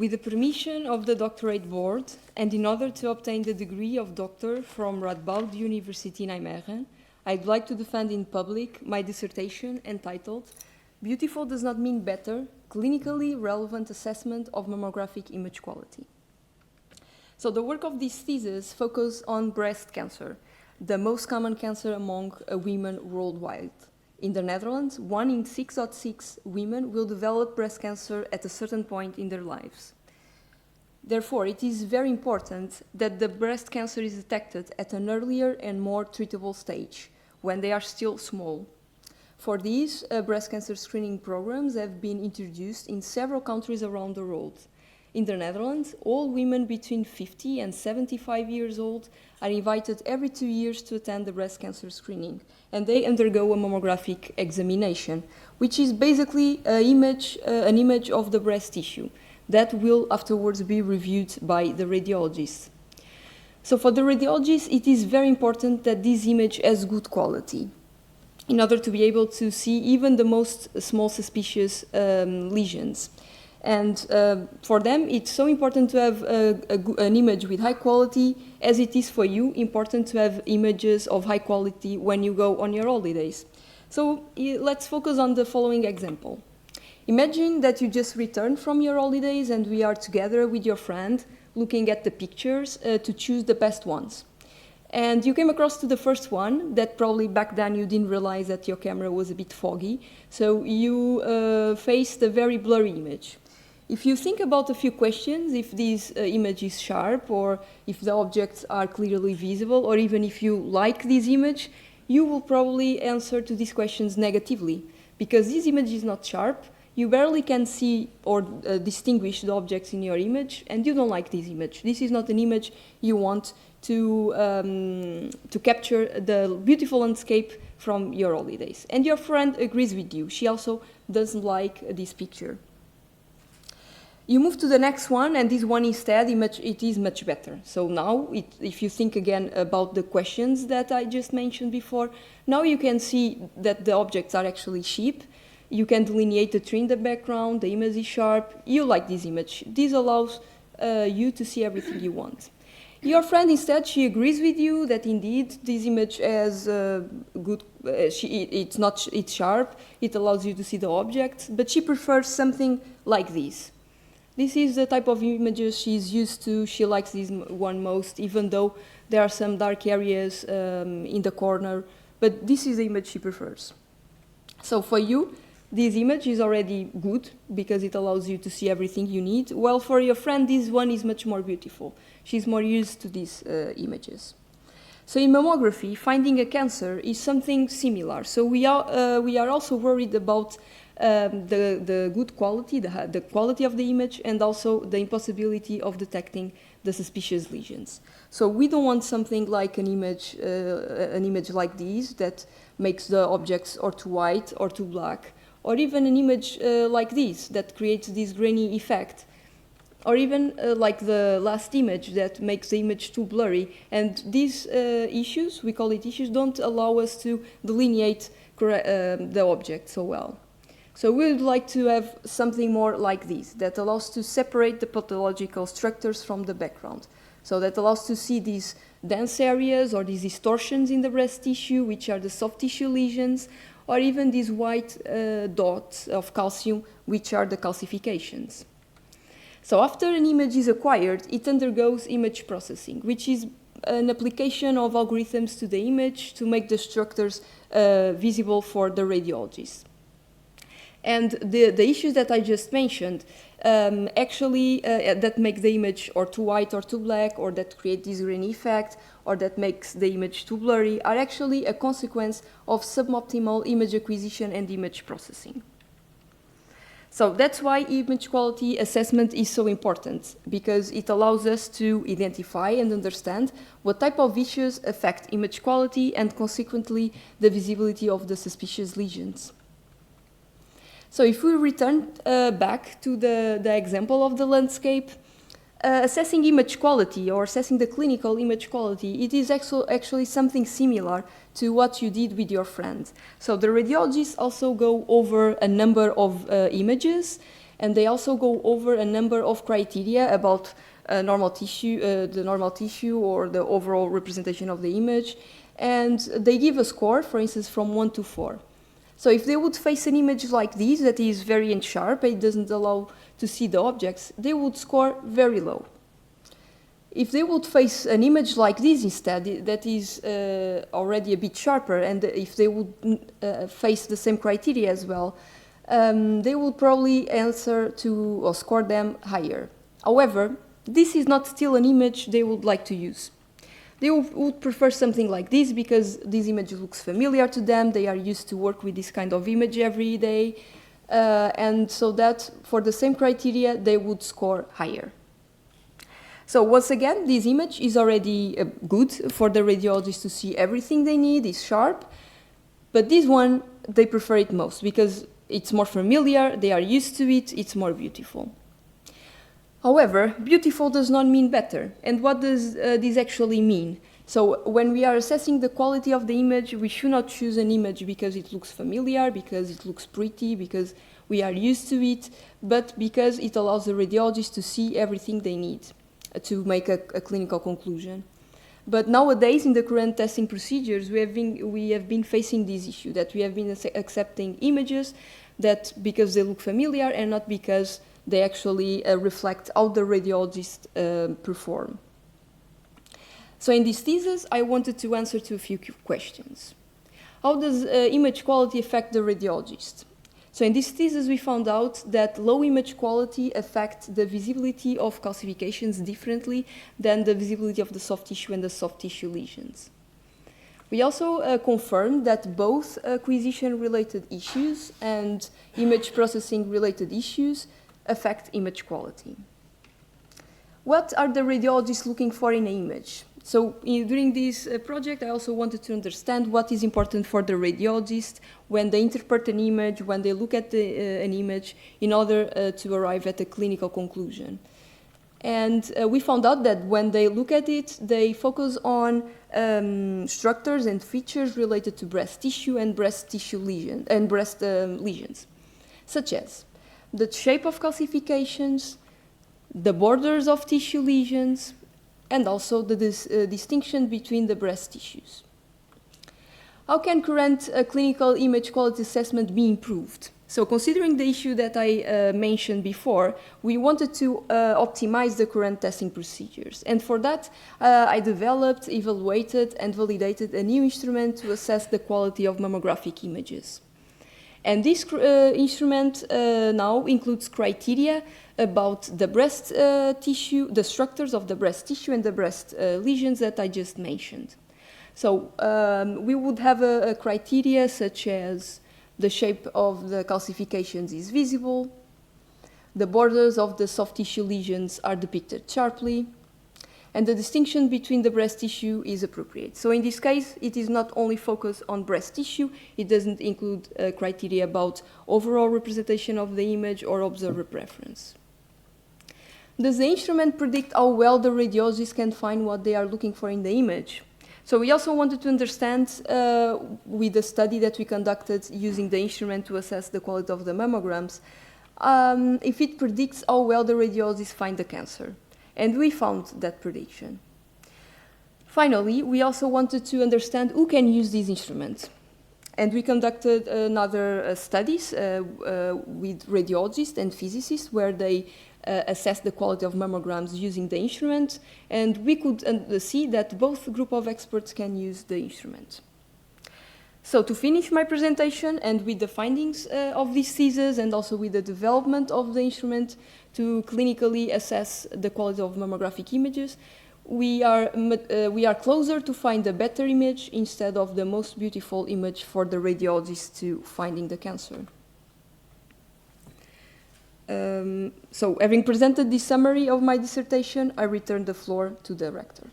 With the permission of the doctorate board, and in order to obtain the degree of doctor from Radboud University Nijmegen, I'd like to defend in public my dissertation entitled "Beautiful does not mean better, clinically relevant assessment of mammographic image quality." So the work of this thesis focuses on breast cancer, the most common cancer among women worldwide. In the Netherlands, 1 in 6.6 women will develop breast cancer at a certain point in their lives. Therefore, it is very important that the breast cancer is detected at an earlier and more treatable stage, when they are still small. For these, breast cancer screening programs have been introduced in several countries around the world. In the Netherlands, all women between 50 and 75 years old are invited every 2 years to attend the breast cancer screening, and they undergo a mammographic examination, which is basically an image of the breast tissue that will afterwards be reviewed by the radiologist. So for the radiologist, it is very important that this image has good quality in order to be able to see even the most small suspicious lesions. And for them, it's so important to have an image with high quality as it is for you important to have images of high quality when you go on your holidays. So let's focus on the following example. Imagine that you just returned from your holidays and we are together with your friend looking at the pictures to choose the best ones. And you came across to the first one that probably back then you didn't realize that your camera was a bit foggy, so you faced a very blurry image. If you think about a few questions, if this image is sharp, or if the objects are clearly visible, or even if you like this image, you will probably answer to these questions negatively. Because this image is not sharp, you barely can see or distinguish the objects in your image, and you don't like this image. This is not an image you want to capture the beautiful landscape from your holidays. And your friend agrees with you. She also doesn't like this picture. You move to the next one, and this one instead, it is much better. So now, if you think again about the questions that I just mentioned before, now you can see that the objects are actually sheep. You can delineate the tree in the background, the image is sharp. You like this image. This allows you to see everything you want. Your friend instead, she agrees with you that indeed this image has good, it's sharp, it allows you to see the object, but she prefers something like this. This is the type of images she's used to. She likes this one most, even though there are some dark areas in the corner, but this is the image she prefers. So for you, this image is already good because it allows you to see everything you need, while for your friend, this one is much more beautiful. She's more used to these images. So in mammography, finding a cancer is something similar. So we are also worried about the good quality, the quality of the image, and also the impossibility of detecting the suspicious lesions. So we don't want something like an image like this that makes the objects or too white or too black, or even an image like this that creates this grainy effect, or even like the last image that makes the image too blurry. And these issues, we call it issues, don't allow us to delineate the object so well. So we would like to have something more like this, that allows to separate the pathological structures from the background. So that allows to see these dense areas or these distortions in the breast tissue, which are the soft tissue lesions, or even these white dots of calcium, which are the calcifications. So after an image is acquired, it undergoes image processing, which is an application of algorithms to the image to make the structures visible for the radiologist. And the issues that I just mentioned, that make the image or too white or too black, or that create this grainy effect, or that makes the image too blurry, are actually a consequence of suboptimal image acquisition and image processing. So that's why image quality assessment is so important, because it allows us to identify and understand what type of issues affect image quality and consequently the visibility of the suspicious lesions. So if we return back to the example of the landscape, assessing image quality or assessing the clinical image quality, it is actually something similar to what you did with your friend. So the radiologists also go over a number of images, And they also go over a number of criteria about normal tissue, the normal tissue or the overall representation of the image. And they give a score, for instance, from 1 to 4. So if they would face an image like this that is very unsharp, it doesn't allow to see the objects, they would score very low. If they would face an image like this instead, that is already a bit sharper, and if they would face the same criteria as well, they would probably answer to or score them higher. However, this is not still an image they would like to use. They would prefer something like this because this image looks familiar to them, they are used to work with this kind of image every day, and so that for the same criteria they would score higher. So once again, this image is already good for the radiologist to see everything they need, it's sharp, but this one, they prefer it most because it's more familiar, they are used to it, it's more beautiful. However, beautiful does not mean better. And what does this actually mean? So when we are assessing the quality of the image, we should not choose an image because it looks familiar, because it looks pretty, because we are used to it, but because it allows the radiologist to see everything they need to make a clinical conclusion. But nowadays, in the current testing procedures, we have been facing this issue, that we have been accepting images that because they look familiar and not because they actually reflect how the radiologists perform. So in this thesis, I wanted to answer to a few questions. How does image quality affect the radiologist? So in this thesis, we found out that low image quality affects the visibility of calcifications differently than the visibility of the soft tissue and the soft tissue lesions. We also confirmed that both acquisition-related issues and image processing-related issues affect image quality. What are the radiologists looking for in an image? So during this project, I also wanted to understand what is important for the radiologist when they interpret an image, when they look at an image, in order to arrive at a clinical conclusion. And we found out that when they look at it, they focus on structures and features related to breast tissue and breast tissue lesions, and breast lesions, such as the shape of calcifications, the borders of tissue lesions, and also the distinction between the breast tissues. How can current clinical image quality assessment be improved? So considering the issue that I mentioned before, we wanted to optimize the current testing procedures. And for that, I developed, evaluated, and validated a new instrument to assess the quality of mammographic images. And this instrument now includes criteria about the breast tissue, the structures of the breast tissue and the breast lesions that I just mentioned. So we would have a criteria such as the shape of the calcifications is visible, the borders of the soft tissue lesions are depicted sharply, and the distinction between the breast tissue is appropriate. So in this case, it is not only focused on breast tissue, it doesn't include criteria about overall representation of the image or observer preference. Does the instrument predict how well the radiologist can find what they are looking for in the image? So we also wanted to understand with the study that we conducted using the instrument to assess the quality of the mammograms, if it predicts how well the radiologists find the cancer. And we found that prediction. Finally, we also wanted to understand who can use these instruments. And we conducted another studies with radiologists and physicists where they assessed the quality of mammograms using the instrument, and we could see that both group of experts can use the instrument. So to finish my presentation, and with the findings of this thesis and also with the development of the instrument to clinically assess the quality of mammographic images, we are closer to find a better image instead of the most beautiful image for the radiologist to finding the cancer. So having presented this summary of my dissertation, I return the floor to the rector.